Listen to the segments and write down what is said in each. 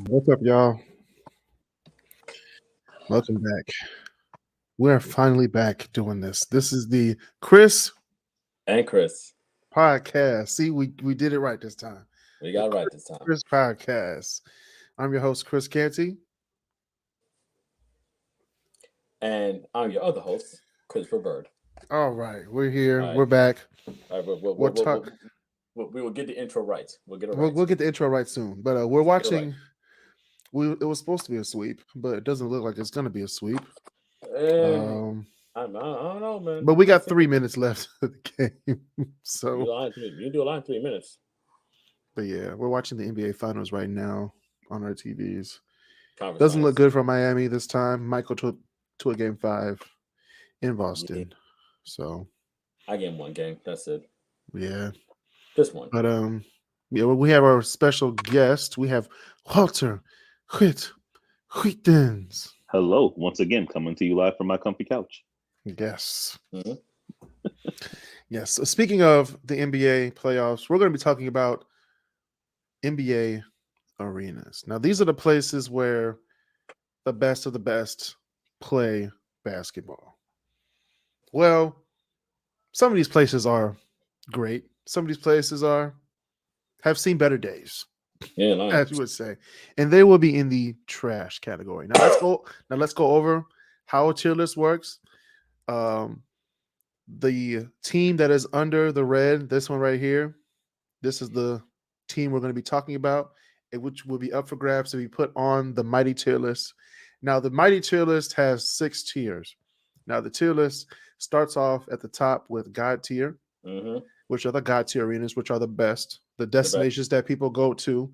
What's up, y'all? Welcome back. We're finally back doing this. This is the Kris And Kris. podcast. See, we did it right this time. We The got it right this time. Kris podcast. I'm your host, Kris Canty. And I'm your other host, Christopher Bird. All right, we're here. All right. We're back. All right. We'll talk. We will get the intro right. We'll get it We'll, right. we'll get the intro right soon. But we're Get it right. watching. It was supposed to be a sweep, but it doesn't look like it's going to be a sweep. I don't know, man. But we got 3 minutes left of the game. So you do a line in 3 minutes. But yeah, we're watching the NBA Finals right now on our TVs. Conference Doesn't look finals. good for Miami this time. Might go to a game 5 in Boston. So I game one game. That's it. yeah, This one. but yeah, well, we have our special guest. We have Walter Whitens. Hello, once again, coming to you live from my comfy couch. Yes. Mm-hmm. Yes. So speaking of the NBA playoffs, we're going to be talking about NBA arenas. Now, these are the places where the best of the best play basketball. Well, some of these places are great. Some of these places have seen better days, Yeah, nice. as you would say, and they will be in the trash category. Now let's go over how a tier list works. The team that is under the red, this one right here, this is the team we're going to be talking about, which will be up for grabs to be put on the Mighty tier list. Now, the Mighty tier list has 6 tiers. Now, the tier list starts off at the top with God tier, which are the God tier arenas, which are the best, the destinations that people go to,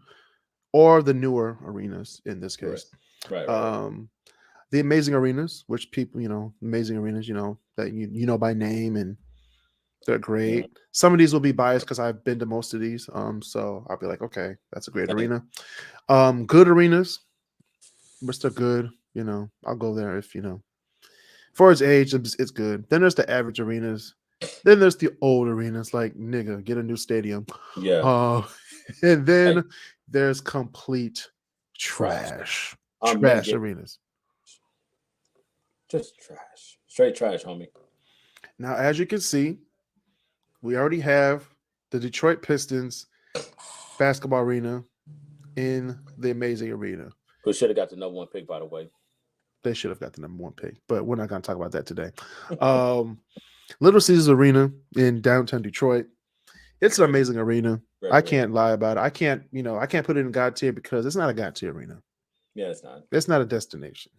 or the newer arenas in this case. Right. The amazing arenas, which people, amazing arenas, that you know by name, and they're great. Yeah. Some of these will be biased because I've been to most of these. So I'll be like, okay, that's a great arena. Good arenas, but still good. I'll go there if for its age, it's good. Then there's the average arenas. Then there's the old arenas, like nigga, get a new stadium. Yeah. And then there's complete trash. Trash arenas. Just trash. Straight trash, homie. Now, as you can see, we already have the Detroit Pistons basketball arena in the amazing arena. Who should have got the number 1 pick, by the way. They should have got the number 1 pick, but we're not going to talk about that today. Little Caesars Arena in downtown Detroit. It's an amazing arena. I can't lie about it. I can't put it in God tier because it's not a God tier arena. Yeah, it's not. It's not a destination.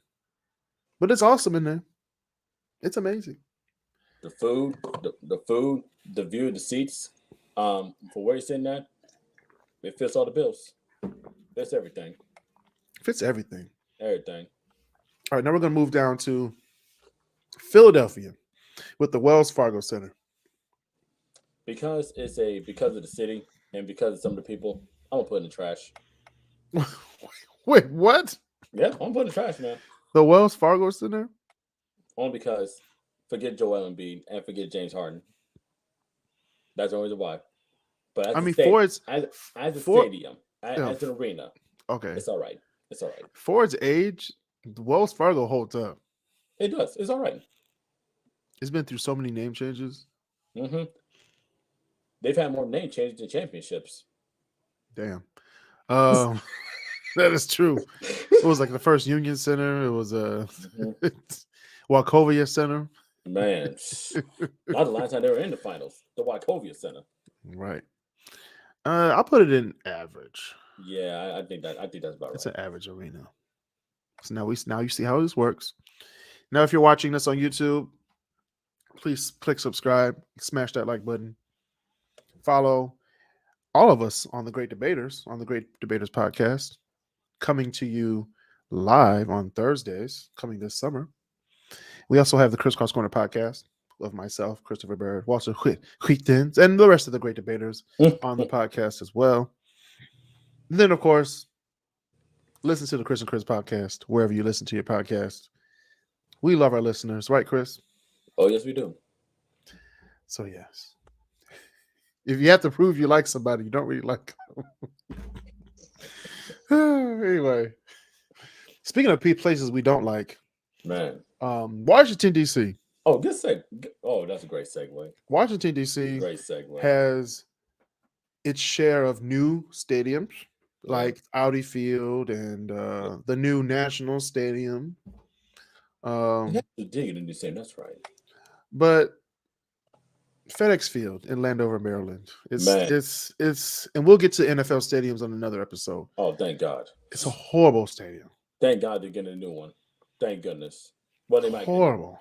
But it's awesome in there. It's amazing. The food, the view, the seats, for where you're sitting at, it fits all the bills. Fits everything. Fits everything. Everything. All right, now we're going to move down to Philadelphia with the Wells Fargo Center. Because of the city and because of some of the people, I'm gonna put it in the trash. Wait, what? Yeah, I'm putting the trash, man. The Wells Fargo Center? Only because forget Joel Embiid and forget James Harden. That's the only reason why. But as a stadium, as an arena, okay, it's all right. It's all right. For its age, the Wells Fargo holds up. It does. It's all right. It's been through so many name changes. Mm-hmm. They've had more name changes than championships. Damn. That is true. It was like the first Union Center. It was Wachovia Center. Man, not the last time they were in the finals. The Wachovia Center. Right. I'll put it in average. Yeah, I think that's about right. It's an average arena. So now you see how this works. Now, if you're watching this on YouTube, please click subscribe, smash that like button. Follow all of us on the Great Debaters podcast, coming to you live on Thursdays, coming this summer. We also have the Crisscross Corner podcast of myself, Christopher Bird, Walter Whitens, and the rest of the Great Debaters on the podcast as well. And then, of course, listen to the Kris and Kris podcast wherever you listen to your podcast. We love our listeners, right, Kris? Oh, yes, we do. So, yes. If you have to prove you like somebody, you don't really like them. Anyway, speaking of places we don't like, man, Washington D.C. Oh, good segue. Oh, that's a great segue. Washington D.C. Great segue. has its share of new stadiums, like Audi Field and the new National Stadium. Dig it in the same. That's right. But FedEx Field in Landover, Maryland. It's and we'll get to NFL stadiums on another episode. Oh, thank God. It's a horrible stadium. Thank God they're getting a new one. Thank goodness. Well, they might horrible.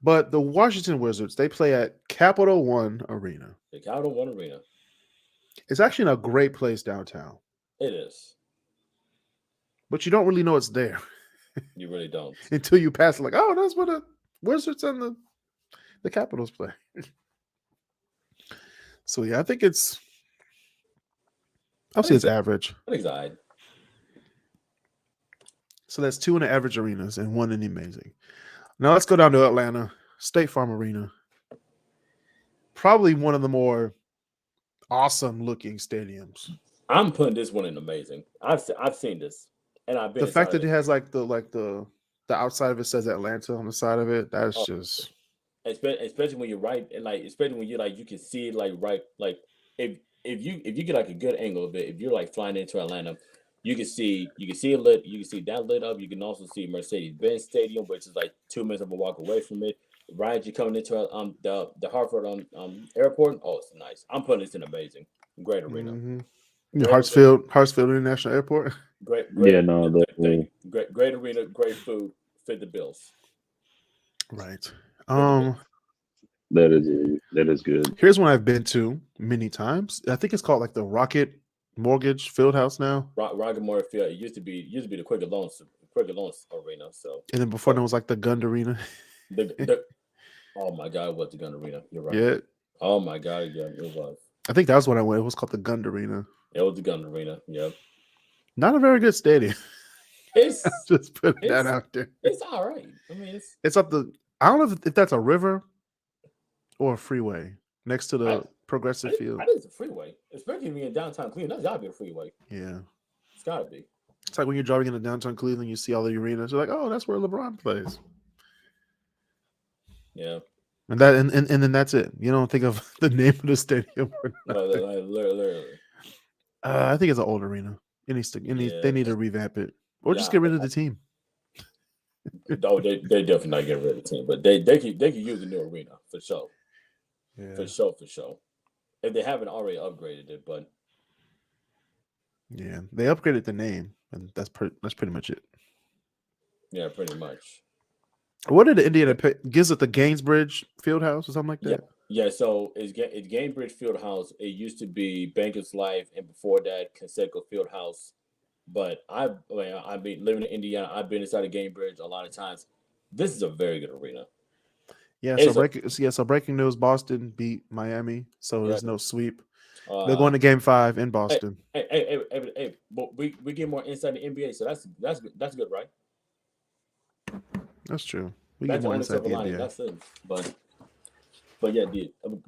But the Washington Wizards, they play at Capital One Arena. The Capital One Arena. It's actually in a great place downtown. It is. But you don't really know it's there. You really don't. Until you pass it, like, oh, that's where the Wizards and the Capitals play. So yeah, I think it's average. I think it's all right. So that's 2 in the average arenas and 1 in the amazing. Now let's go down to Atlanta, State Farm Arena. Probably one of the more awesome looking stadiums. I'm putting this one in amazing. I've seen this, and I've been. The fact that it has the outside of it says Atlanta on the side of it. That's just. Especially when you're right, and especially when you're you can see it if you get a good angle of it, if you're flying into Atlanta, you can see it lit. You can see that lit up. You can also see Mercedes-Benz Stadium, which is 2 minutes of a walk away from it. Right as you're coming into the Hartford airport. Oh, it's nice. I'm putting this in amazing. Great arena. Mm-hmm. Hartsfield International Airport. Great great arena, great food, fit the bills. Right. That is good. Here's one I've been to many times. I think it's called the Rocket Mortgage Fieldhouse now. Rocket Mortgage Field. It used to be the Quicker Loans Arena. So. And then before there was the Gund Arena. Oh my God, what the Gund Arena? You're right. Yeah. Oh my God, yeah, it was. I think that was when I went. It was called the Gund Arena. It was the Gund Arena. Yep. Not a very good stadium. It's just put that out there. It's all right. I mean, it's up the. I don't know if that's a river or a freeway next to the Progressive Field. I think it's a freeway, especially when you're in downtown Cleveland. That's gotta be a freeway. Yeah, it's gotta be. It's like when you're driving into downtown Cleveland, you see all the arenas. You're like, oh, that's where LeBron plays. Yeah. And then that's it. You don't think of the name of the stadium. Literally. I think it's an old arena. They need to revamp it, or just get rid of the team. No, they definitely not getting rid of the team, but they could use a new arena for sure. Yeah. For sure. If they haven't already upgraded it, but yeah, they upgraded the name, and that's pretty much it. Yeah, pretty much. What did the Indiana gives it the Gainsbridge Fieldhouse or something like that? Yeah. So it's Gainsbridge Fieldhouse. It used to be Bankers Life, and before that, Conseco Fieldhouse. But I've been living in Indiana. I've been inside of Gainsbridge a lot of times. This is a very good arena. Yeah. So breaking news: Boston beat Miami, so there's no sweep. They're going to Game 5 in Boston. Hey! But we get more inside the NBA, so that's good, right? That's true. We get more inside the NBA. That's it. But yeah,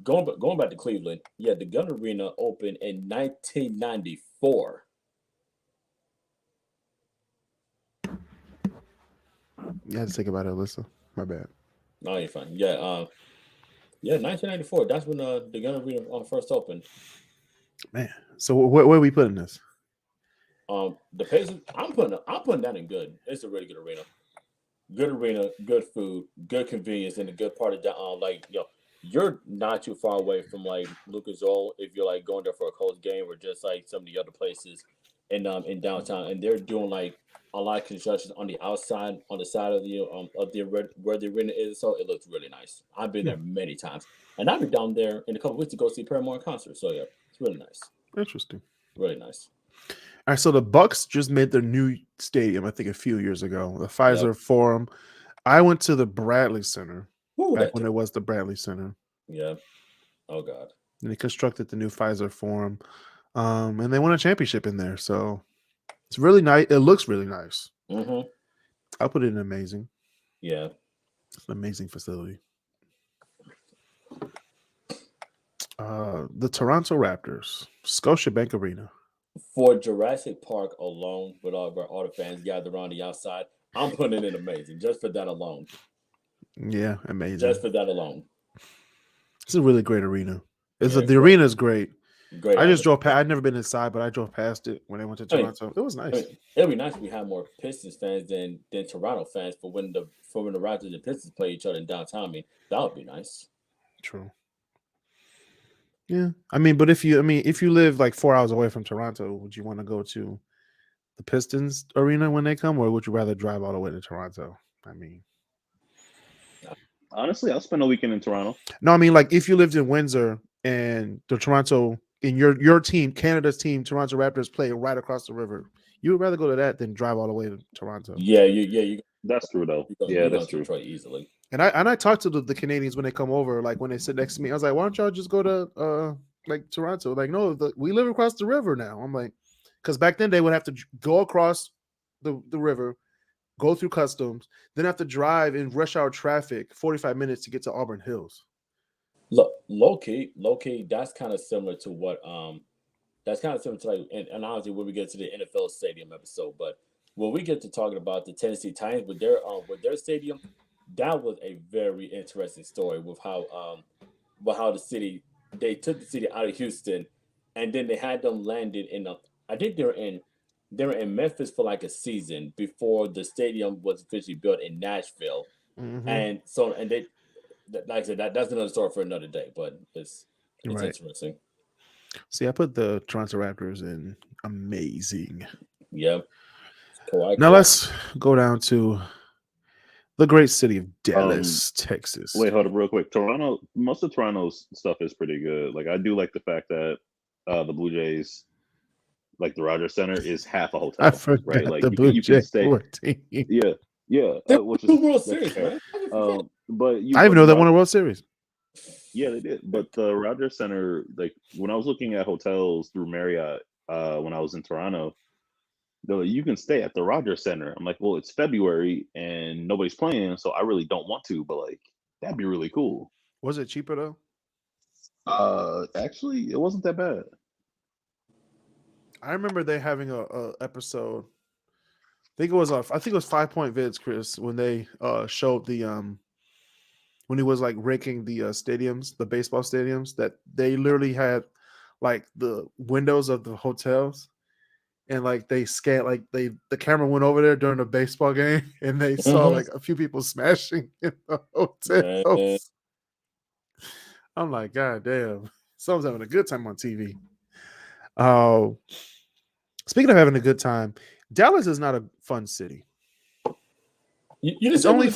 going back to Cleveland. Yeah, the Gund Arena opened in 1994. You had to think about it, Alyssa. My bad. No, you're fine. Yeah, 1994. That's when the Gund Arena first opened. Man, so where are we putting this? The Pacers. I'm putting that in good. It's a really good arena. Good arena, good food, good convenience, and the good part of that, you're not too far away from Lucas Oil if you're going there for a Colts game or just some of the other places in downtown, and they're doing a lot of construction on the outside, on the side of where the arena is, so it looks really nice. I've been there many times, and I've been down there in a couple of weeks to go see Paramore concert. So yeah, it's really nice. Interesting. Really nice. All right, so the Bucks just made their new stadium, I think, a few years ago, the Pfizer Forum. I went to the Bradley Center back when it was the Bradley Center. Yeah. Oh God. And they constructed the new Pfizer Forum, and they won a championship in there. So it's really nice. It looks really nice. Mm-hmm. I'll put it in amazing. Yeah. It's an amazing facility. The Toronto Raptors, Scotiabank Arena. For Jurassic Park alone, with all the fans gathered around the outside, I'm putting it in amazing just for that alone. Yeah, amazing. Just for that alone. It's a really great arena. Yeah, it's The great. arena is great. Great I just atmosphere. drove past. I'd never been inside, but I drove past it when I went to I mean, Toronto. It was nice. it'd be nice if we had more Pistons fans than Toronto fans for when the Raptors and Pistons play each other in downtown. I mean, that would be nice. True. Yeah, I mean, but if you live like 4 hours away from Toronto, would you want to go to the Pistons arena when they come, or would you rather drive all the way to Toronto? I mean, Honestly, I'll spend a weekend in Toronto. no, I mean like if you lived in Windsor and the Toronto in your team, Canada's team, Toronto Raptors play right across the river, you would rather go to that than drive all the way to Toronto. Yeah, you That's true, though. you Yeah, go that's to true. Detroit easily. And I talked to the Canadians when they come over, like when they sit next to me, I was like, why don't y'all just go to like Toronto? Like, no, we live across the river now. I'm like, because back then they would have to go across the river, go through customs, then have to drive in rush hour traffic 45 minutes to get to Auburn Hills. Look, low key, that's kind of similar to what that's kind of similar to like, and honestly, when we get to the NFL stadium episode, but when we get to talking about the Tennessee Titans with their stadium, that was a very interesting story with how the city they took the city out of Houston, and then they had them landed in I think they were in Memphis for like a season before the stadium was officially built in Nashville, Mm-hmm. and so and they like I said that's another story for another day, but it's Right. interesting. See, I put the Toronto Raptors in amazing. Yeah. Correct. Now let's go down to the great city of Dallas, Texas. Wait, hold up real quick. Toronto, most of Toronto's stuff is pretty good. Like I do like the fact that the Blue Jays, like the Rogers Center, is half a hotel. I forgot right? Like the Blue you can Jays stay. 14. Yeah, which is Two World that's Series, fair. man. But you, I even but know the they won a Rogers, World Series. yeah, they did. But the Rogers Center, like when I was looking at hotels through Marriott, when I was in Toronto, they're like, you can stay at the Rogers Center. I'm like, well, it's February and nobody's playing, so I really don't want to. But like, that'd be really cool. Was it cheaper though? Actually, it wasn't that bad. I remember they having a episode. I think it was 5 Point Vids, Kris, when they showed the when he was like ranking the stadiums, the baseball stadiums, that they literally had like the windows of the hotels, and like they scanned, like the camera went over there during the baseball game, and they saw like a few people smashing in the hotels. I'm like, God damn, someone's having a good time on TV. Speaking of having a good time, Dallas is not a fun city. It's only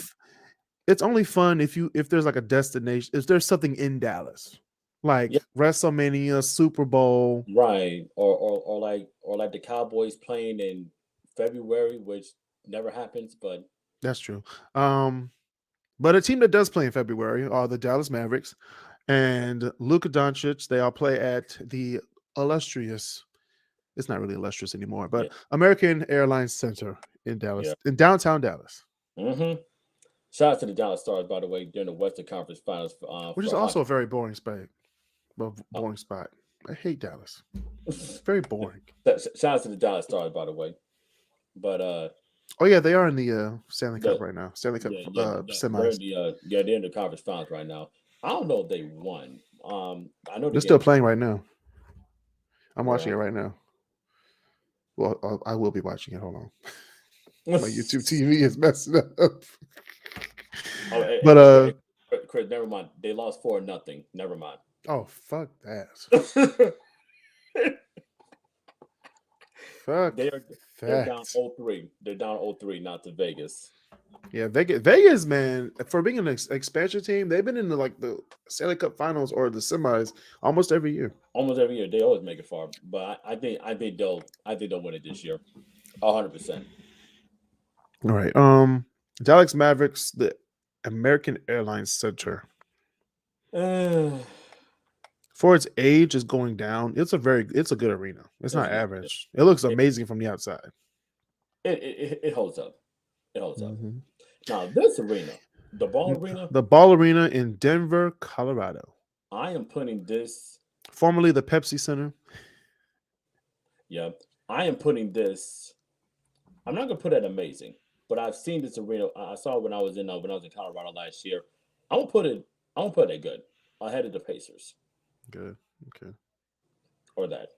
fun if there's like a destination, if there's something in Dallas, like WrestleMania, Super Bowl, right? Or like the Cowboys playing in February, which never happens, but that's true. But a team that does play in February are the Dallas Mavericks and Luka Doncic. They all play at the illustrious. It's not really illustrious anymore, but American Airlines Center in Dallas, in downtown Dallas. Mm-hmm. Shout out to the Dallas Stars, by the way, during the Western Conference Finals, which is also a very boring spot. Boring spot. I hate Dallas. Very boring. Shout out to the Dallas Stars, by the way. But oh yeah, they are in the Stanley Cup right now. Stanley Cup semis. They're in the conference finals right now. I don't know if they won. I know they're still playing right now. I'm watching it right now. Well, I will be watching it. Hold on. My YouTube TV is messing up. But Kris, never mind. They lost 4-0. Never mind. Oh, fuck that. Fuck. They're down 0-3. They're down 0-3, not to Vegas. Yeah, Vegas, man, for being an expansion team, they've been in the Stanley Cup Finals or the semis almost every year. Almost every year, they always make it far. But I think they'll win it this year, 100%. All right, Dallas Mavericks, the American Airlines Center. For its age is going down. It's a good arena. It's not average. It looks amazing from the outside. It holds up. It holds up. Now this arena, the Ball Arena in Denver, Colorado. I am putting this, formerly the Pepsi Center. Yeah, I am putting this. I'm not gonna put it amazing, but I've seen this arena. I saw it when I was in Colorado last year. I'm gonna put it. I'm gonna put it good ahead of the Pacers Good. Okay. or that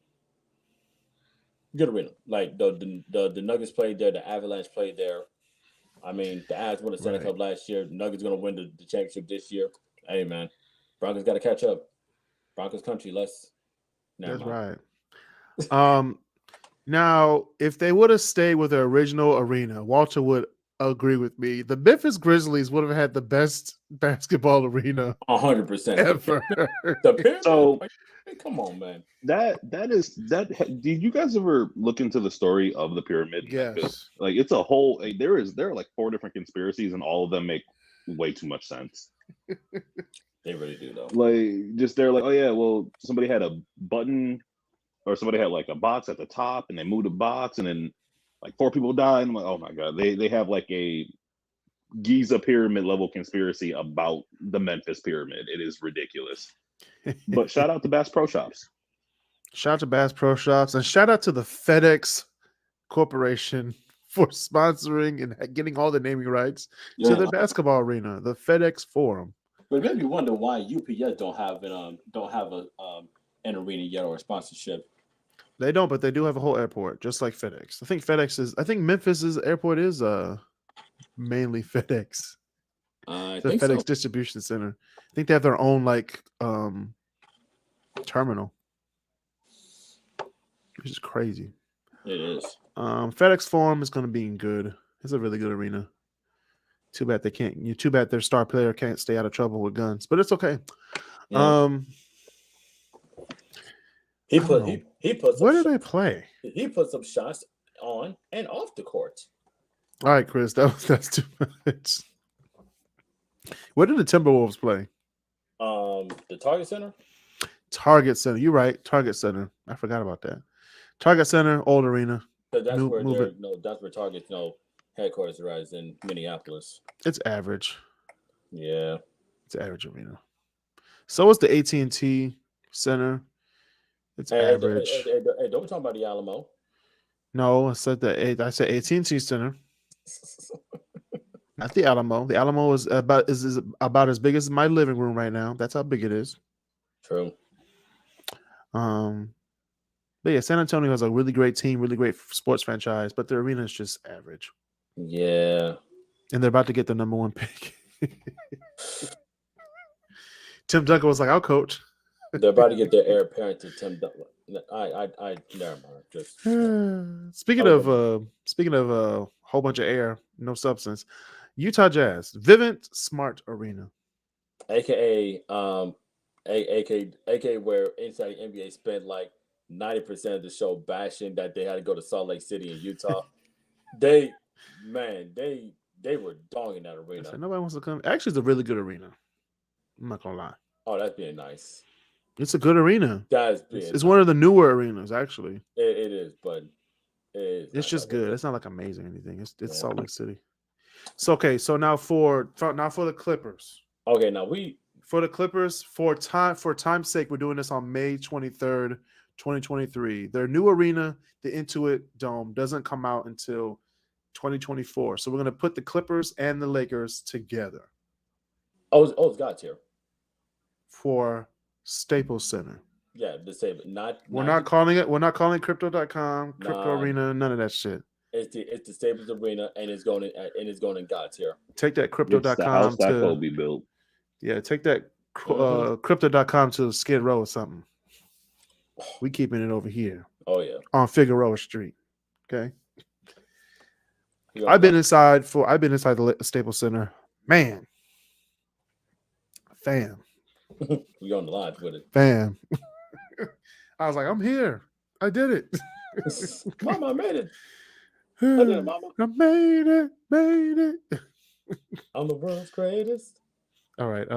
good arena. Like the Nuggets played there, the Avalanche played there. I mean, the Avs won the Stanley Right. Cup last year. Nuggets gonna win the championship this year. Hey man, Broncos got to catch up. Broncos country. Never That's mind. right. Now, if they would have stayed with their original arena, Walter would agree with me. The Memphis Grizzlies would have had the best basketball arena 100%. ever. The Pyramid. So Hey, come on, man. Did you guys ever look into the story of the pyramid in Memphis? Yes. Like it's a whole. Like, there are like 4 different conspiracies, and all of them make way too much sense. They really do though. Like just they're like, oh yeah, well somebody had a button, or somebody had like a box at the top, and they moved the box, and then like 4 people died. And I'm like, oh my god, they have like a Giza pyramid level conspiracy about the Memphis pyramid. It is ridiculous. But shout out to Bass Pro Shops. Shout out to Bass Pro Shops and shout out to the FedEx Corporation for sponsoring and getting all the naming rights to their basketball arena, the FedEx Forum. But it made me wonder why UPS don't have an arena yet or a sponsorship. They don't, but they do have a whole airport, just like FedEx. I think Memphis's airport is mainly FedEx. I The think FedEx so. distribution center. I think they have their own like terminal, which is crazy. It is. FedEx Forum is going to be good. It's a really good arena. Too bad they can't. Too bad their star player can't stay out of trouble with guns, but it's okay. Yeah. He put Where did they play? He put some shots on and off the court. All right, Chris, that's too much. Where did the Timberwolves play? The Target Center. Target Center. You're right. Target Center. I forgot about that. Target Center, old arena. That's where Target's headquarters is in Minneapolis. It's average. Yeah, it's average arena. So is the AT&T Center. It's average. Hey, don't talk about the Alamo. No, I said AT&T Center. Not the Alamo. The Alamo is about as big as my living room right now. That's how big it is. True. But yeah, San Antonio has a really great team, really great sports franchise, but their arena is just average. Yeah. And they're about to get the number 1 pick. Tim Duncan was like, "I'll coach." They're about to get their heir apparent to Tim Duncan. I never mind. Just speaking of a whole bunch of air, no substance. Utah Jazz, Vivint Smart Arena, aka where Inside NBA spent like 90% of the show bashing that they had to go to Salt Lake City in Utah. they were dogging that arena. said, nobody wants to come. Actually, it's a really good arena. I'm not gonna lie. Oh, that's being nice. It's a good arena. It's nice. One of the newer arenas, actually. It is, but it's just good. It's not like amazing or anything. It's Salt Lake City. So okay, so now for the Clippers. Okay, for the Clippers, for time's sake, we're doing this on May 23rd, 2023. Their new arena, the Intuit Dome, doesn't come out until 2024. So we're gonna put the Clippers and the Lakers together. It's got here. For Staples Center. Yeah, the same. We're not calling it crypto.com, crypto arena, none of that shit. It's the Staples Arena, and it's going in God's here. Take that crypto.com to Kobe built. Yeah, take that crypto.com to Skid Row or something. We keeping it over here. Oh yeah. On Figueroa Street. Okay. I've been inside the Staples Center. Man. Fam. You're on the line with it. Fam. I was like, I'm here. I did it. Mama, I made it. I did it, Mama. I made it. I'm the world's greatest. All right.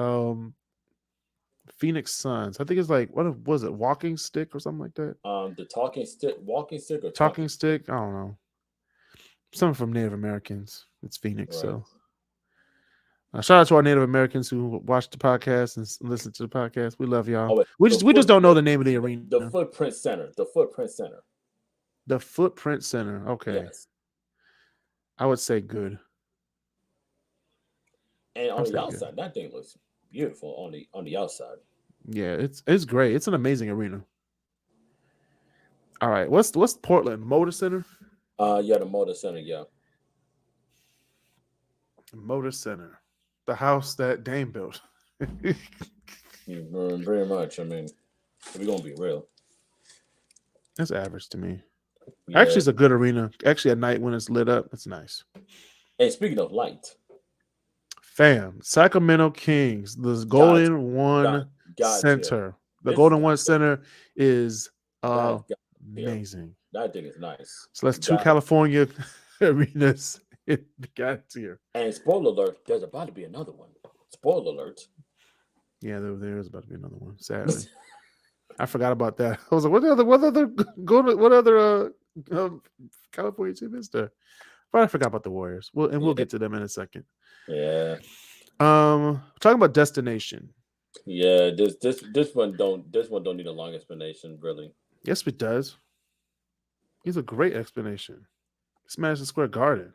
Phoenix Suns. I think it's like, what was it? Walking stick or something like that? The walking stick or talking stick? I don't know. Something from Native Americans. It's Phoenix. Right. So shout out to our Native Americans who watch the podcast and listen to the podcast. We love y'all. We just don't know the name of the arena. The Footprint Center. The Footprint Center. Okay. Yes. I would say good. And I on would the say good. outside, that thing looks beautiful on the outside. Yeah, it's great. It's an amazing arena. All right. What's Portland Motor Center? Yeah, the Motor Center, yeah. Motor Center. The house that Dame built. Very much. I mean, if we're gonna be real. That's average to me. Yeah. Actually, it's a good arena. Actually, at night when it's lit up, it's nice. And speaking of light, Fam, Sacramento Kings, the Golden One God Center. The This Golden is One God- Center is God- amazing. that thing is nice. So that's two God- California arenas in God tier. And spoiler alert, there's about to be another one. Spoiler alert. Yeah, there is about to be another one. Sadly, I forgot about that. I was like, what other California team is there? But I forgot about the Warriors. We'll get to them in a second. Yeah. Talking about destination. Yeah, this one don't need a long explanation, really. Yes, it does. It's a great explanation. It's Madison Square Garden.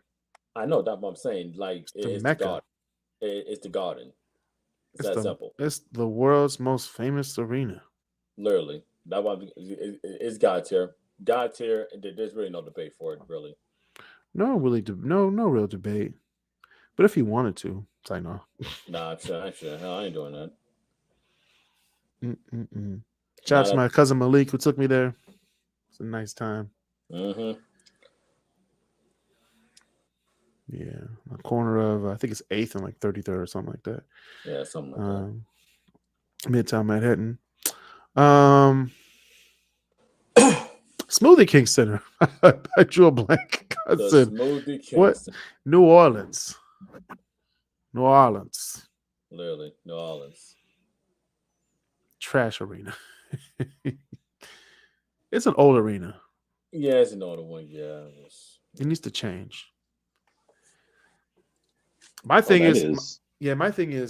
I know that's what I'm saying. Like the it's Mecca. the garden. It's the garden. It's that simple. It's the world's most famous arena. Literally, that one it's God tier. God tier. There's really no debate for it, really. No real debate. But if he wanted to, it's like no. Nah, I'm sure. Hell, I ain't doing that. Shout out to my cousin Malik who took me there. It's a nice time. Mm-hmm. Yeah, a corner of I think it's 8th and like 33rd or something like that. Yeah, something like that. Midtown Manhattan. Smoothie King Center. I drew a blank. Smoothie King what? Center. New Orleans. Literally, New Orleans. Trash arena. It's an old arena. Yeah, it's an older one. Yeah, it needs to change. My thing is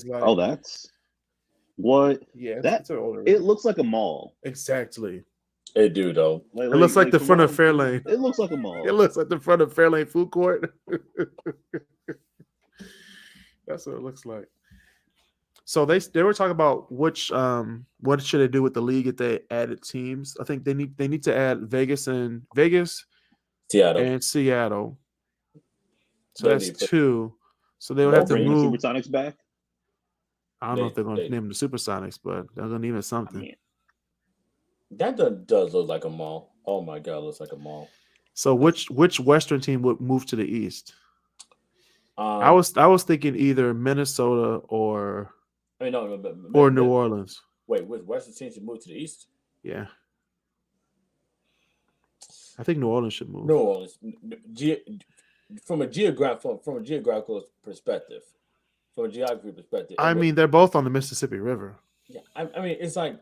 like, oh, that's what? Yeah, it's an older arena. It looks like a mall. Exactly. It do though. It looks like the front of Fairlane. It looks like a mall. It looks like the front of Fairlane food court. That's what it looks like. So they were talking about what should they do with the league if they added teams. I think they need to add Vegas, Seattle. So that's 2. So they would have to move Supersonics back. I don't know if they're going to name them the Supersonics, but they're going to name it something. I mean, that does look like a mall. Oh my God, it looks like a mall. So which Western team would move to the East? I was thinking either Minnesota or New Orleans. Wait, which Western team should move to the East? Yeah, I think New Orleans should move. New Orleans, from a geographical perspective, I mean, they're both on the Mississippi River. Yeah, I mean, it's like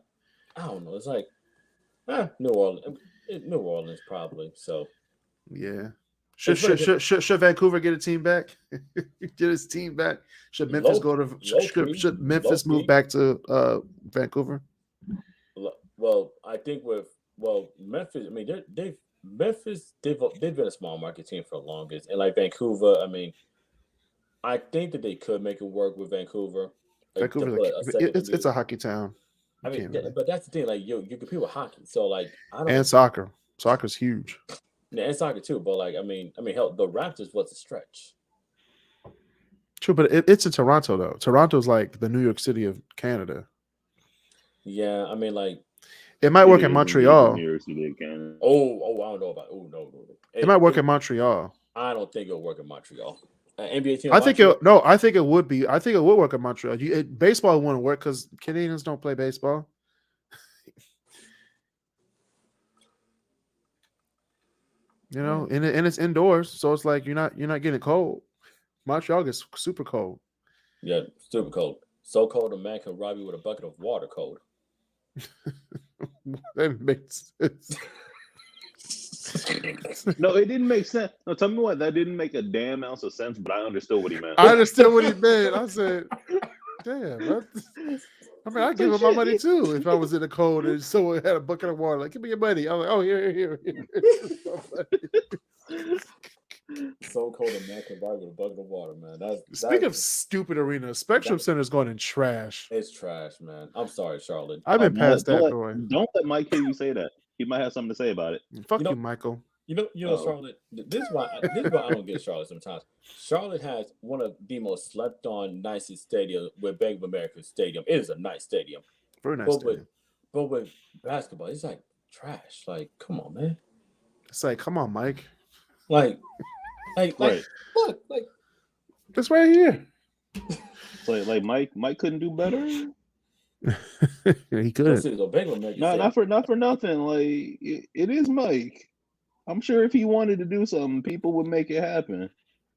I don't know. It's like New Orleans probably. So yeah. Should Vancouver get a team back? Get his team back? Should Memphis should Memphis move back to Vancouver? Well, I think Memphis. I mean, they've been a small market team for the longest, and like Vancouver. I mean, I think that they could make it work with Vancouver. Vancouver, it's a hockey town. I mean, but that's the thing. Like you compete with hockey, so like and soccer. Soccer's huge. Yeah, and soccer too, but like I mean, hell, the Raptors was a stretch. True, but it's in Toronto though. Toronto's like the New York City of Canada. Yeah, I mean, like it might work in Montreal. New York City of Canada. Oh, I don't know about. Oh no. It might work in Montreal. I don't think it'll work in Montreal. NBA team. I think it would be. I think it would work in Montreal. Baseball wouldn't work because Canadians don't play baseball. You know, and it's indoors, so it's like you're not getting cold. Montreal gets super cold. Yeah, super cold. So cold a man can rob you with a bucket of water cold. That makes sense. No, it didn't make sense. No, tell me what. That didn't make a damn ounce of sense, but I understood what he meant. I understood what he meant. I said, damn. I mean, I'd give him my money too if I was in the cold and someone had a bucket of water. Like, give me your money. I'm like, oh, here. So cold a man can buy with a bucket of water, man. Speaking of stupid arena, Spectrum Center's going in trash. It's trash, man. I'm sorry, Charlotte. I've been past that don't boy. Don't let Mike hear you say that. He might have something to say about it. Fuck you, Michael. You know, Charlotte. This is why I don't get Charlotte sometimes. Charlotte has one of the most slept on, nicest stadiums with Bank of America Stadium. It is a nice stadium. Very nice stadium. But with basketball, it's like trash. Like, come on, man. It's like, come on, Mike. Like, Right. look, like this right here. So like Mike couldn't do better. He could. No, not for nothing. Like it is Mike. I'm sure if he wanted to do something, people would make it happen.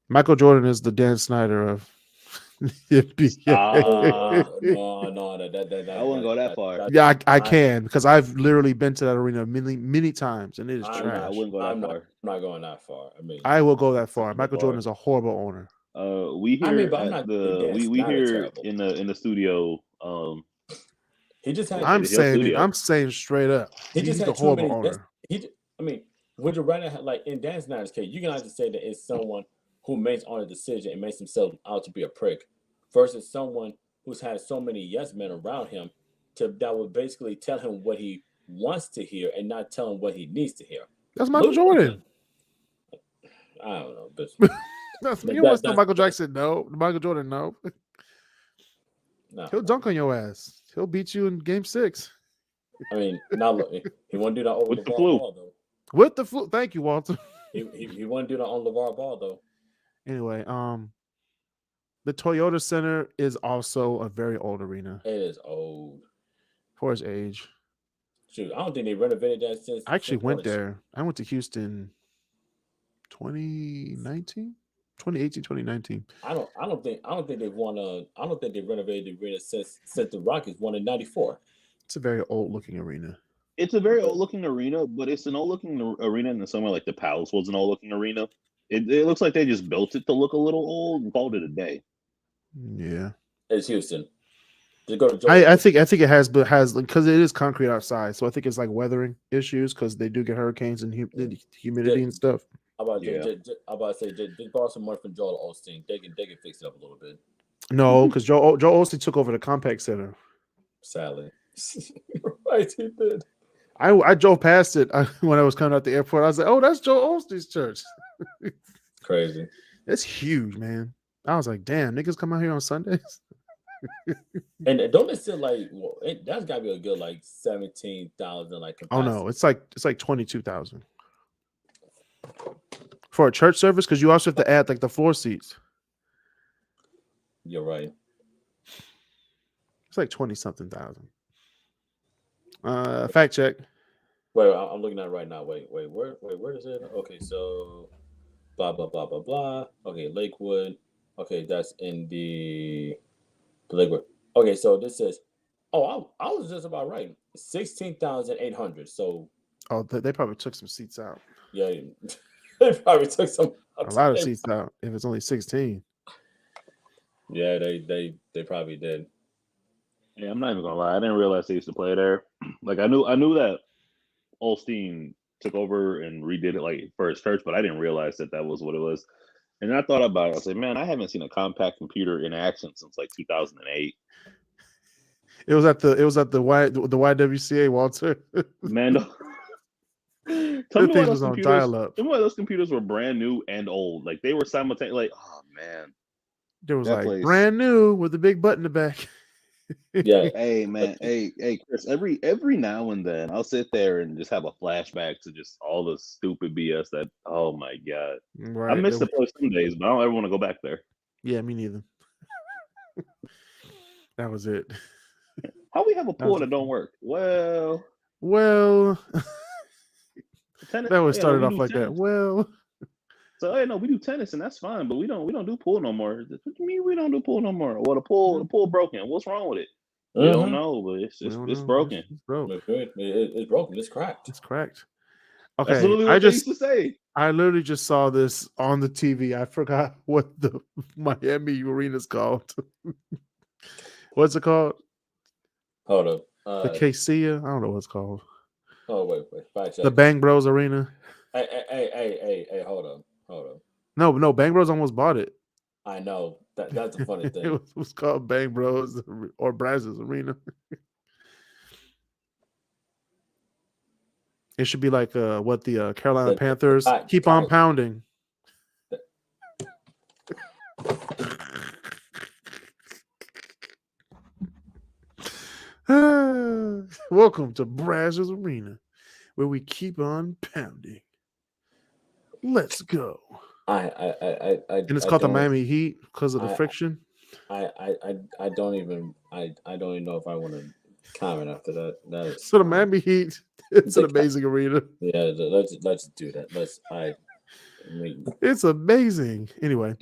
Michael Jordan is the Dan Snyder of NBA. No, I wouldn't go that far. Yeah, I can because I've literally been to that arena many times, and it is trash. I wouldn't go that far. I'm not going that far. I mean, I will go that far. Michael Jordan is a horrible owner. We hear we hear in the studio. He just had. I'm saying straight up. He's a horrible owner. I mean, would you rather have, like in Dan Snyder's case, you can either say that it's someone who makes on a decision and makes himself out to be a prick, versus someone who's had so many yes men around him that would basically tell him what he wants to hear and not tell him what he needs to hear. That's Michael Jordan. I don't know, but you want to tell Michael Jackson no? Michael Jordan no. No. He'll dunk on your ass. He'll beat you in Game 6. I mean, now look, he won't do that over with the LeVar flu. Ball though. With the flu. Thank you, Walter. He won't do that on LeVar Ball though. Anyway, the Toyota Center is also a very old arena. It is old for its age. Shoot, I don't think they renovated that since. I actually went there. I went to Houston 2018, 2019. I don't think they've won I don't think they've renovated the arena since the Rockets won in '94. It's a very old looking arena. It's a very old looking arena, but it's an old looking arena in the same way like the Palace was an old looking arena. It looks like they just built it to look a little old and called it a day. Yeah, it's Houston. Go to I think it has because it is concrete outside, so I think it's like weathering issues because they do get hurricanes and humidity and stuff. I'm about to say just borrow some money from Joel Osteen. They can fix it up a little bit. No, because Joel Osteen took over the Compact Center. Sadly, right, he did. I drove past it when I was coming out the airport. I was like, "Oh, that's Joel Osteen's church." Crazy. It's huge, man. I was like, "Damn, niggas come out here on Sundays." And don't it still like? Well, that's got to be a good like 17,000 like. Capacity. Oh no, it's like 22,000 for a church service because you also have to add like the floor seats. You're right. It's like 20-something thousand. Fact check. Wait, I'm looking at it right now. Wait, where is it? Okay, so blah blah blah blah blah. Okay, Lakewood. Okay, that's in the Lakewood. Okay, so this says, I was just about right. 16,800. So they probably took some seats out. Yeah, they probably took a lot of seats out. If it's only 16. Yeah, they probably did. Yeah, I'm not even gonna lie. I didn't realize they used to play there. Like I knew that Osteen took over and redid it like for his church, but I didn't realize that was what it was. And then I thought about it. I said, man, I haven't seen a compact computer in action since like 2008. It was at the YWCA, Walter. Man, tell me why those computers, dial-up. Tell me why those computers were brand new and old. Like they were simultaneous. Like, oh man, there was like place. Brand new with a big butt in the back. Yeah. Hey man. Hey Kris. Every now and then I'll sit there and just have a flashback to just all the stupid BS that. Oh my god. Right. I miss the place some days, but I don't ever want to go back there. Yeah, me neither. That was it. How we have a pool that don't work? Well. Tennis, that was started off like tennis. That. Well. So hey, no, we do tennis and that's fine, but we don't do pool no more. What do you mean we don't do pool no more? Well, the pool broken. What's wrong with it? We don't know, but it's broken. It's broken. It's broken. It's cracked. It's cracked. Okay, that's literally what I used to say. I literally just saw this on the TV. I forgot what the Miami arena's called. What's it called? Hold up. The Casilla? I don't know what it's called. Oh wait. Fact The check. Bang Bros Arena. Hey. Hold up. No, Bang Bros almost bought it. I know that's a funny It thing. was called Bang Bros or Brazos Arena. It should be like what the Carolina The Panthers keep on pounding. Welcome to Brazos Arena, where we keep on pounding. Let's go. And it's called the Miami Heat because of the friction. I don't even know if I want to comment after that. That's so the Miami Heat. It's an amazing arena. Yeah, let's do that. It's amazing. Anyway,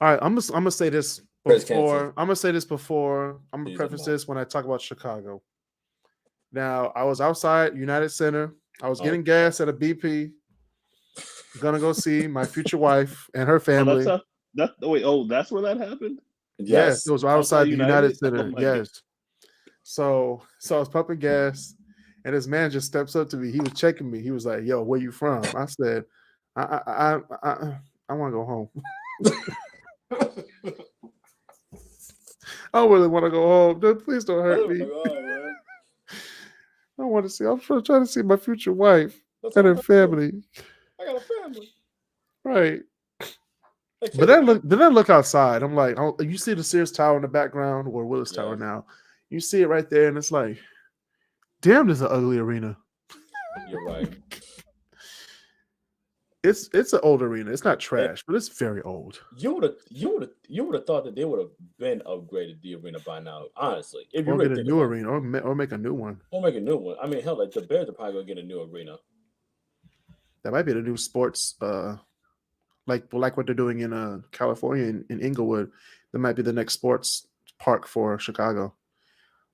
all right. I'm gonna say this before. I'm gonna preface this when I talk about Chicago. Now, I was outside United Center. I was getting gas at a BP. Gonna go see my future wife and her family. That's where that happened? Yes, it was outside the United Center. Yes. God. So I was pumping gas, and this man just steps up to me. He was checking me. He was like, "Yo, where you from?" I said, "I want to go home." I really want to go home. Please don't hurt me. I want to see. I'm trying to see my future wife and her family. I got a family. Right. But then I look outside. I'm like, oh, you see the Sears Tower in the background, or Willis Tower now. You see it right there, and it's like, damn, this is an ugly arena. You're right. It's an old arena. It's not trash, but it's very old. You would have thought that they would have been upgraded the arena by now. Honestly, if you get a new arena, or make a new one, I mean, hell, like the Bears are probably gonna get a new arena. That might be the new sports, like what they're doing in California in Inglewood. That might be the next sports park for Chicago.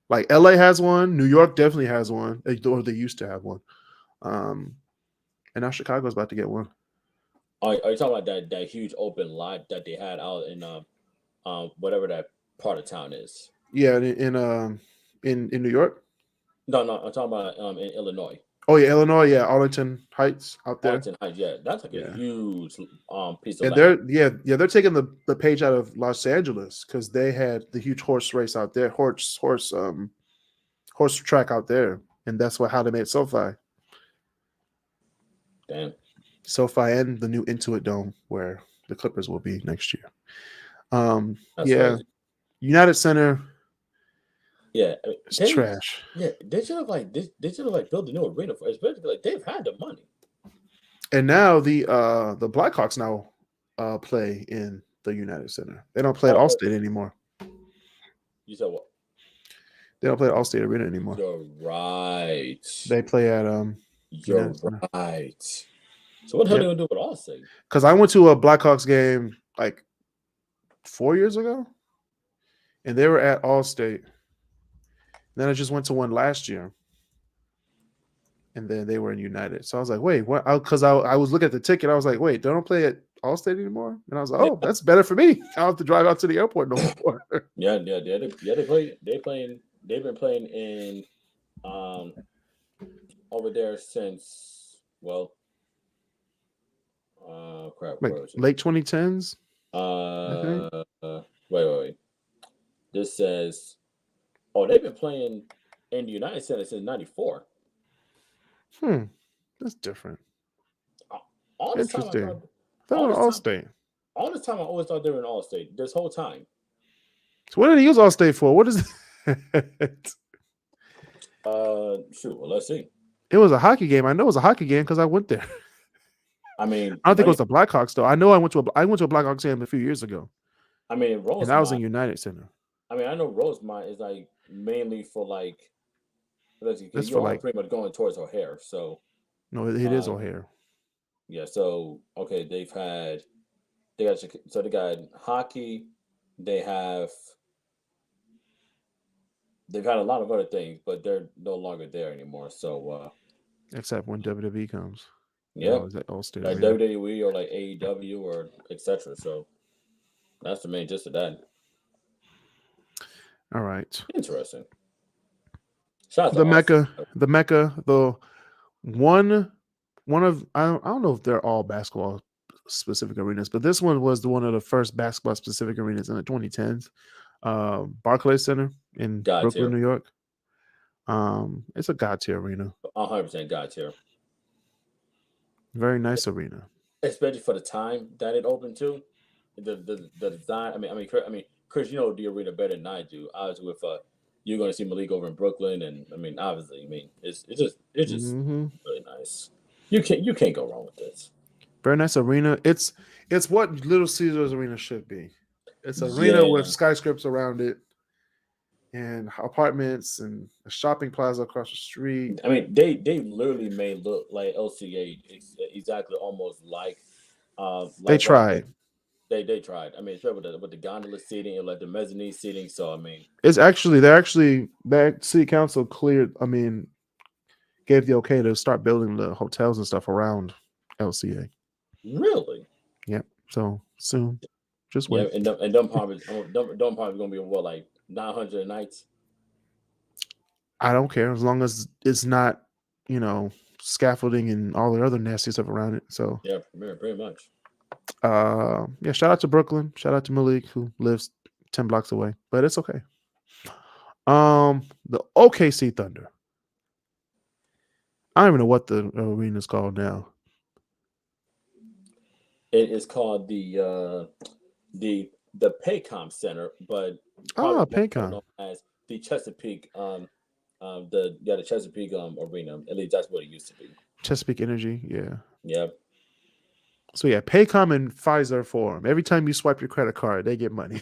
Like LA has one, New York definitely has one, or they used to have one, and now Chicago's about to get one. Are you talking about that huge open lot that they had out in whatever that part of town is? Yeah, in New York. No, I'm talking about in Illinois. Oh yeah, Illinois. Yeah, Arlington Heights out there. Arlington Heights, yeah, that's like a huge piece of land. They're taking the page out of Los Angeles because they had the huge horse race out there, horse track out there, and that's how they made SoFi. Damn. SoFi and the new Intuit Dome where the Clippers will be next year. That's crazy. United Center. Yeah, it's trash. Yeah, they should have built a new arena for. Especially like they've had the money. And now the Blackhawks now play in the United Center. They don't play at Allstate anymore. You said what? They don't play at Allstate Arena anymore. You're right. They play at You're right. So what the hell are they gonna do with Allstate? Because I went to a Blackhawks game like 4 years ago, and they were at Allstate. Then I just went to one last year, and then they were in United. So I was like, wait, what? Because I was looking at the ticket. I was like, wait, they don't play at Allstate anymore? And I was like, oh, that's better for me. I don't have to drive out to the airport no more. They've been playing in over there since like late 2010s. Wait. This says, they've been playing in the United Center since '94. That's different. Interesting. Allstate. All this time, I always thought they were in Allstate. This whole time. So what did he use Allstate for? What is it? Well, let's see. It was a hockey game. I know it was a hockey game because I went there. I mean, I don't think it was the Blackhawks though. I know I went to a Blackhawks game a few years ago. I mean, Rosemont. And I was in United Center. I mean, I know Rosemont is like mainly for like. It's for like pretty much going towards O'Hare. So. No, it is O'Hare. Yeah. So okay, they got hockey. They've had a lot of other things, but they're no longer there anymore. So. Except when WWE comes. Yeah, like WWE or like AEW or etc. So that's the main gist of that. All right. Interesting. Shout out to The Austin. Mecca, the one of I don't know if they're all basketball specific arenas, but this one was one of the first basketball specific arenas in the 2010s. Barclays Center in God Brooklyn, tier. New York. It's a god tier arena. 100% God tier. Very nice arena. Especially for the time that it opened to. The design. Kris, you know the arena better than I do. Obviously, with you're going to see Malik over in Brooklyn, and obviously, it's just Hmm. really nice. You can't go wrong with this. Very nice arena. It's what Little Caesars Arena should be. It's an arena with Yeah, skyscrapers around it and apartments and a shopping plaza across the street. they literally made look like LCA exactly almost They like what tried. they tried. Especially with the gondola seating and like the mezzanine seating. So That city council cleared. Gave the okay to start building the hotels and stuff around LCA. really, Yep. So soon, just yeah, wait. and dumb part is gonna be what like 900 nights. I don't care as long as it's not, you know, scaffolding and all the other nasty stuff around it. So, Yeah, pretty much. yeah. Shout out to Brooklyn. Shout out to Malik who lives 10 blocks away, but it's okay. The OKC Thunder. I don't even know what the arena's called now. It is called the Paycom Center, but probably Ah, more so Paycon. known as the Chesapeake the Chesapeake Arena. At least that's what it used to be. Chesapeake Energy. Yeah. Yeah, So yeah, Paycom and Pfizer Forum. Every time you swipe your credit card, they get money.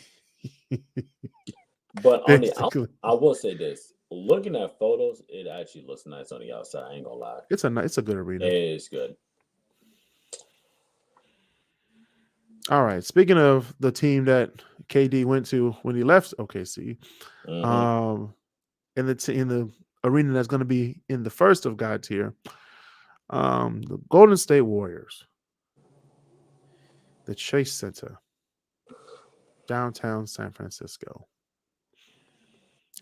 but on the out, Basically, I will say this: looking at photos, it actually looks nice on the outside. I ain't gonna lie, it's a good it arena. is good. All right. Speaking of the team that KD went to when he left OKC, Hmm. um, in the arena that's going to be in the first of God tier, the Golden State Warriors, the Chase Center, downtown San Francisco.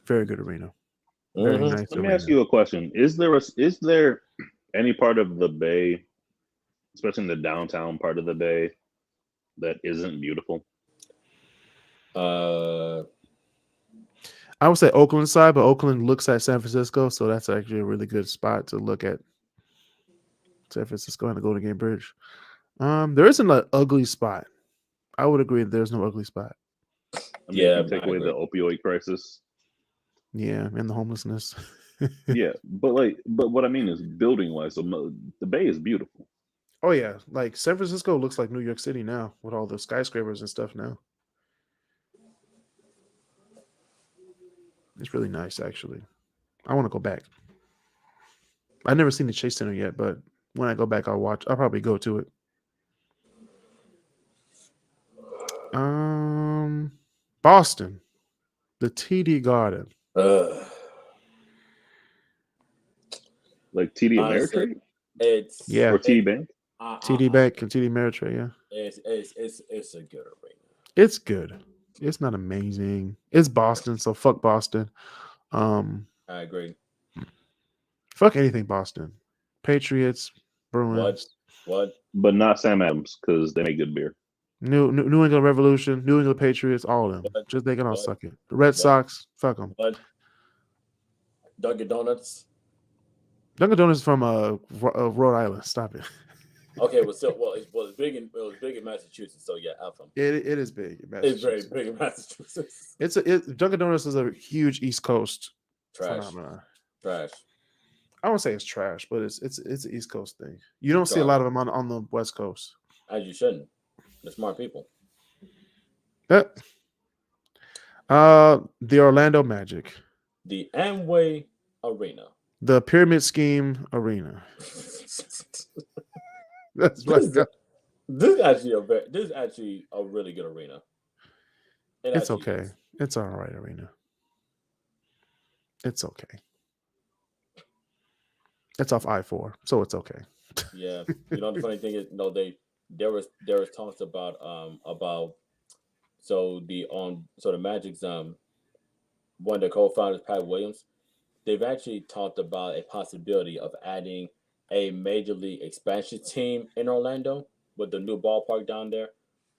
Very good arena. Very Hmm. nice Let me ask arena. you a question. Is there any part of the Bay, especially in the downtown part of the Bay, that isn't beautiful? Uh, I would say Oakland side, but Oakland looks at San Francisco, so that's actually a really good spot to look at San Francisco and the Golden Gate Bridge. There isn't an ugly spot. I would agree that there's no ugly spot. I mean, if yeah, you take I away the agree. opioid crisis, Yeah, and the homelessness. yeah. But what I mean is building wise, the Bay is beautiful. Oh yeah, like San Francisco looks like New York City now with all the skyscrapers and stuff now. It's really nice actually. I want to go back. I've never seen the Chase Center yet, but when I go back, I'll probably go to it. Um, Boston, the TD Garden. Uh, Like TD honestly, Ameritrade it's Yeah, or TD Bank. TD Bank and TD Ameritrade. Yeah, it's a good arena. it's good. It's not amazing. It's Boston, so fuck Boston. Um, I agree. fuck anything Boston. Patriots, What Bruins, what But not Sam Adams because they make good beer. New England Revolution, New England Patriots, all of them. what Just they can all what suck it. The Red what Sox, fuck them. what Dunkin' Donuts? Dunkin' Donuts from Rhode Island. Stop it. Okay, it was big in Massachusetts, so yeah, F them. It is big in It's very Massachusetts. big in Massachusetts. Dunkin' Donuts is a huge East Coast Trash, phenomenon. trash, I won't say it's trash, but it's an East Coast thing. You don't see a lot garbage. of them on the West Coast. As you shouldn't. They're smart people. But, the Orlando Magic, The Amway Arena. the Pyramid Scheme Arena. That's this right. is this is actually a really good arena. It It's actually okay. is. It's all right arena. It's okay. It's off I-4, so it's okay. Yeah. The funny thing is, there was talks about so the Magic's one of the co-founders, Pat Williams, they've actually talked about a possibility of adding a major league expansion team in Orlando with the new ballpark down there,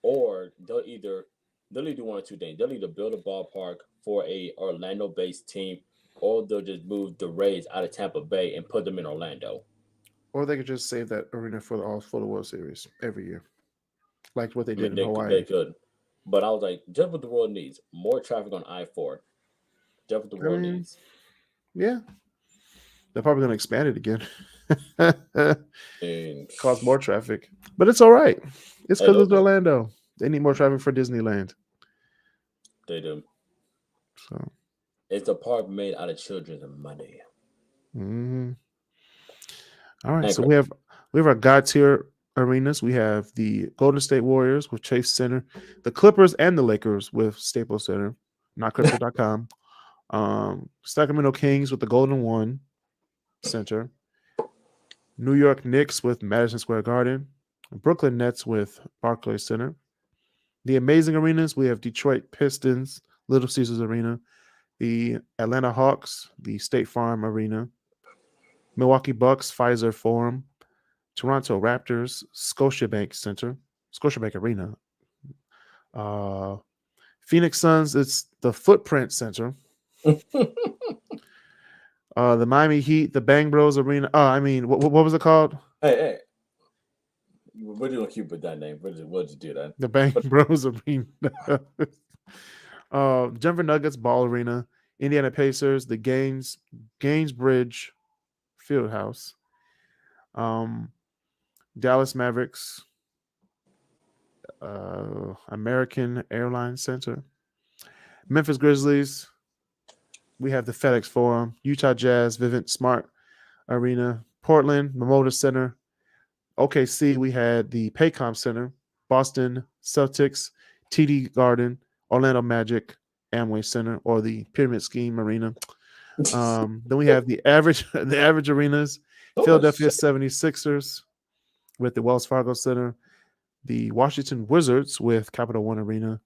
or they'll either do one or two things. They'll either build a ballpark for a Orlando-based team, or they'll just move the Rays out of Tampa Bay and put them in Orlando. Or they could just save that arena for the World Series every year, like what they I did mean, in they Hawaii. could, but I was like, just what the world needs: more traffic on I-4. Just what the I world mean, needs. yeah, they're probably going to expand it again, And cause more traffic. But it's all right. It's hey, because look, it's Orlando. They need more traffic for Disneyland. they do. So, It's a park made out of children's money. mhm. All right. And So we have our God tier arenas. We have the Golden State Warriors with Chase Center, the Clippers and the Lakers with Staples Center, not crypto.com. Sacramento Kings with the Golden One Center, New York Knicks with Madison Square Garden, Brooklyn Nets with Barclays Center. The amazing arenas, we have Detroit Pistons, Little Caesars Arena, the Atlanta Hawks, the State Farm Arena, Milwaukee Bucks, Pfizer Forum, Toronto Raptors, Scotiabank Center, Scotiabank Arena. Phoenix Suns, it's the Footprint Center. The Miami Heat, the Bang Bros Arena. What was it called? hey, we're doing cute with that name. We'll just do that. The Bang Bros Arena. Denver Nuggets Ball Arena, Indiana Pacers, the Gainsbridge Fieldhouse, Dallas Mavericks, American Airlines Center, Memphis Grizzlies. We have the FedEx Forum, Utah Jazz, Vivint Smart Arena, Portland Memorial Center, OKC. We had the Paycom Center, Boston Celtics, TD Garden, Orlando Magic, Amway Center, or the Pyramid Scheme Arena. Then we have the average arenas, Philadelphia 76ers with the Wells Fargo Center, the Washington Wizards with Capital One Arena,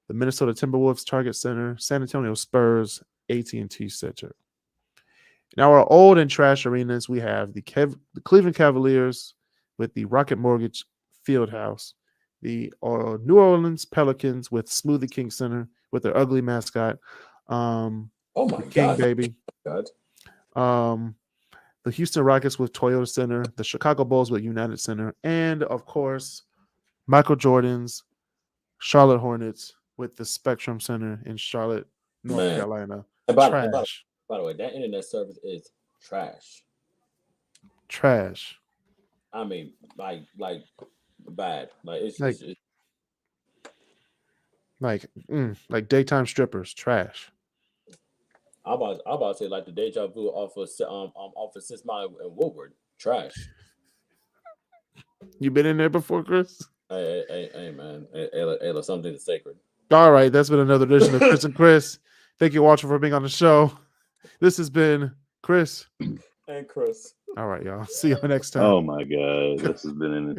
the Minnesota Timberwolves Target Center, San Antonio Spurs, AT&T Center. Now our old and trash arenas, we have the Cleveland Cavaliers with the Rocket Mortgage Fieldhouse, the New Orleans Pelicans with Smoothie King Center with their ugly mascot, oh my King God. Baby. God. The Houston Rockets with Toyota Center, the Chicago Bulls with United Center, and of course, Michael Jordan's Charlotte Hornets with the Spectrum Center in Charlotte, North Carolina. And by the way, that internet service is trash. Trash. I mean, like bad. Like it's like daytime strippers. Trash. I'm about to say like the deja vu off of 6 Mile and Woodward. Trash. You been in there before, Chris? Hey man. Hey, something is sacred. All right, that's been another edition of Chris and Chris. Thank you, Watcher, for being on the show. This has been Chris and Chris. All right, y'all. See you next time. Oh my God, this has been an